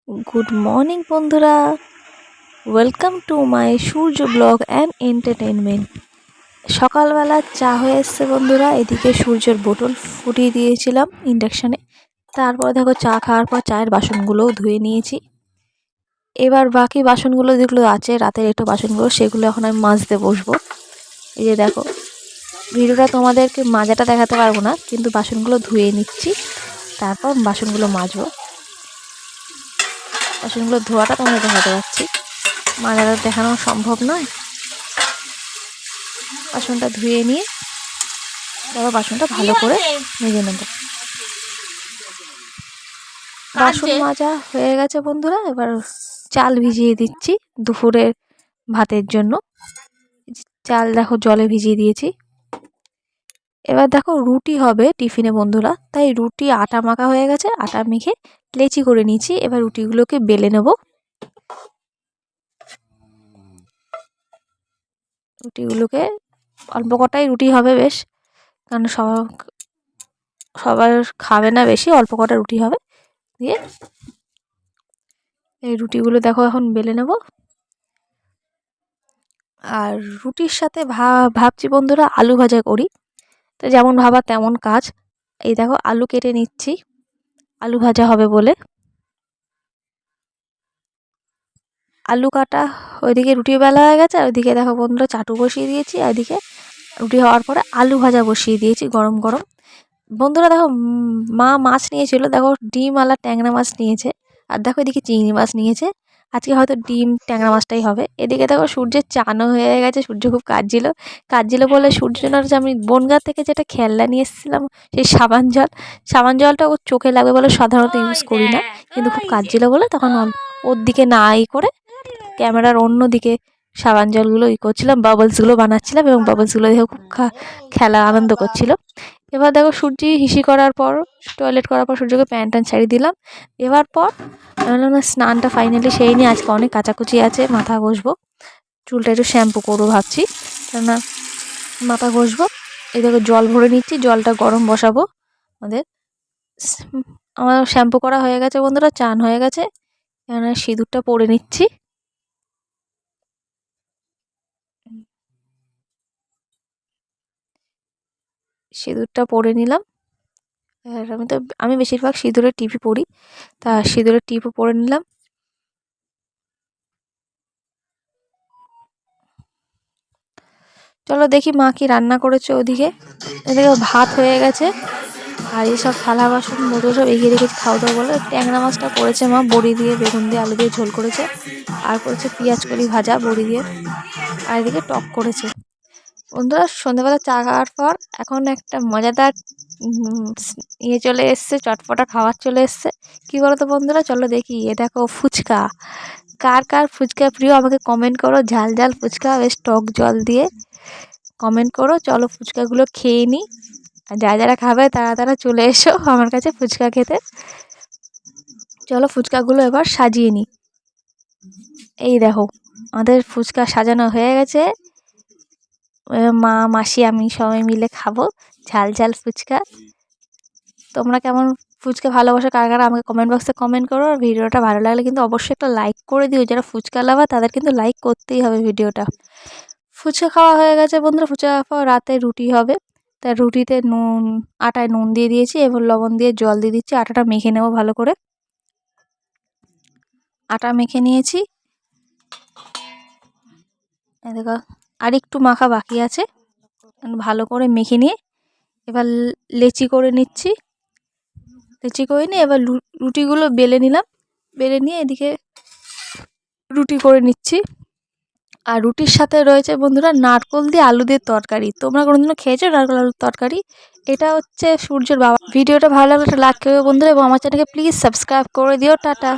Good morning বন্ধুরা, welcome to my Surya blog and entertainment. সকালবেলা চা হয়ে এসছে বন্ধুরা। এদিকে সূর্যের বোতল ফুটিয়ে দিয়েছিলাম ইন্ডাকশানে। তারপর দেখো চা খাওয়ার পর চায়ের বাসনগুলোও ধুয়ে নিয়েছি। এবার বাকি বাসনগুলো যেগুলো আছে রাতের একটু বাসনগুলো, সেগুলো এখন আমি মাজতে বসবো। এই যে দেখো, ভিডিওটা তোমাদেরকে মাজাটা দেখাতে পারবো না, কিন্তু বাসনগুলো ধুয়ে নিচ্ছি, তারপর বাসনগুলো মাজবো। বাসনগুলো ধোয়াটা তোমাদের দেখাতে পারছি, মাজাটা দেখানো সম্ভব নয়। বাসনটা ধুয়ে নিয়ে তারপর বাসনটা ভালো করে মেজে নেব। বাসন মাজা হয়ে গেছে বন্ধুরা। এবার চাল ভিজিয়ে দিচ্ছি দুপুরের ভাতের জন্য। চাল দেখো জলে ভিজিয়ে দিয়েছি। এবার দেখো রুটি হবে টিফিনে বন্ধুরা, তাই রুটি আটা মাখা হয়ে গেছে, আটা মেখে লেচি করে নিয়েছি। এবার রুটিগুলোকে বেলে নেব। রুটিগুলোকে অল্প কটাই রুটি হবে বেশ, কারণ সবার খাবে না বেশি, অল্প কটা রুটি হবে। দিয়ে এই রুটিগুলো দেখো এখন বেলে নেব। আর রুটির সাথে ভাবছি বন্ধুরা আলু ভাজা করি। তো যেমন ভাবা তেমন কাজ। এই দেখো আলু কেটে নিচ্ছি, আলু ভাজা হবে বলে। আলু কাটা, ওইদিকে রুটি বেলা হয়ে গেছে, আর ওইদিকে দেখো বন্ধুরা চাটু বসিয়ে দিয়েছি, আর ওইদিকে রুটি হওয়ার পরে আলু ভাজা বসিয়ে দিয়েছি গরম গরম। বন্ধুরা দেখো, মা মাছ নিয়েছিল, দেখো ডিম আলা ট্যাংরা মাছ নিয়েছে, আর দেখো এদিকে চিংড়ি মাছ নিয়েছে। আজকে হয়তো ডিম ট্যাংরা মাছটাই হবে। এদিকে দেখো সূর্যের চানও হয়ে গেছে, সূর্য খুব কাঁদছিল বলে সূর্যের জন্য আমি বনগাঁ থেকে যেটা খেলনা নিয়ে এসেছিলাম, সেই সাবান জলটা ওর চোখে লাগবে বলে সাধারণত ইউজ করি না, কিন্তু খুব কাঁদছিল বলে তখন ওর দিকে না করে ক্যামেরার অন্য দিকে সাবান জলগুলো করছিলাম, বাবলসগুলো বানাচ্ছিলাম, এবং বাবলসগুলো দেখে খুব খেলা আনন্দ করছিল। এবার দেখো সূর্যি হিসি করার পর, টয়লেট করার পর সূর্যকে প্যান্ট ট্যান্ট ছাড়িয়ে দিলাম। এবার পর স্নানটা ফাইনালি সেই নিয়ে, আজকে অনেক কাচাকুচি আছে, মাথা ঘষবো, চুলটা একটু শ্যাম্পু করবো ভাবছি, কেননা মাথা ঘষবো। এই দেখো জল ভরে নিচ্ছি, জলটা গরম বসাবো। আমার শ্যাম্পু করা হয়ে গেছে বন্ধুরা, চান হয়ে গেছে, কেননা সিঁদুরটা পরে নিচ্ছি। সিঁদুরটা পরে নিলাম। আর আমি বেশিরভাগ সিঁদুরের টিপই পরি, তা সিঁদুরের টিপও পরে নিলাম। চলো দেখি মা কি রান্না করেছে। ওদিকে ভাত হয়ে গেছে, আর এইসব থালা বাসন বোতল সব এগিয়ে রেখেছি খাওয়া দাওয়া বলে। ট্যাংরা মাছটা করেছে মা, বড়ি দিয়ে বেগুন দিয়ে আলু দিয়ে ঝোল করেছে, আর করেছে পেঁয়াজ কলি ভাজা বড়ি দিয়ে, আর এদিকে টক করেছে। বন্ধুরা সন্ধ্যাবেলা চা খাওয়ার পর এখন একটা মজাদার চলে এসছে, চটপটা খাবার চলে এসছে। কি বলতো বন্ধুরা, চলো দেখি। এ দেখো ফুচকা। কার কার ফুচকা প্রিয় আমাকে কমেন্ট করো, ঝাল ঝাল ফুচকা বেশ টক জল দিয়ে কমেন্ট করো। চলো ফুচকাগুলো খেয়ে নিই, আর যারা খাবে তারা চলে এসো আমার কাছে ফুচকা খেতে। চলো ফুচকাগুলো এবার সাজিয়ে নিই। এই দেখো আমাদের ফুচকা সাজানো হয়ে গেছে। মা মাসি আমি সবাই মিলে খাবো ঝাল ঝাল ফুচকা। তোমরা কেমন ফুচকা ভালোবাসো কারা আমাকে কমেন্ট বক্সে কমেন্ট করো। আর ভিডিওটা ভালো লাগলে কিন্তু অবশ্যই একটা লাইক করে দিও। যারা ফুচকা লাভার তাদের কিন্তু লাইক করতেই হবে ভিডিওটা। ফুচকা খাওয়া হয়ে গেছে বন্ধুরা। ফুচকা খাওয়া, রাতে রুটি হবে, তাই রুটিতে আটায় নুন দিয়ে দিয়েছি, এবং লবণ দিয়ে জল দিয়ে দিচ্ছি। আটাটা মেখে নেব ভালো করে। আটা মেখে নিয়েছি, দেখো আর একটু মাখা বাকি আছে, ভালো করে মেখে নিয়ে এবার লেচি করে নিচ্ছি। লেচি করে নিয়ে এবার রুটিগুলো বেলে নিলাম, বেলে নিয়ে এদিকে রুটি করে নিচ্ছি। আর রুটির সাথে রয়েছে বন্ধুরা নারকোল দিয়ে আলু দিয়ে তরকারি। তোমরা কোনোদিনও খেয়েছো নারকোল আলুর তরকারি? এটা হচ্ছে সূর্যের বাবা। ভিডিওটা ভালো লাগলে একটা লাইক করবে বন্ধুরা, এবং আমার চ্যানেলকে প্লিজ সাবস্ক্রাইব করে দিও। টাটা।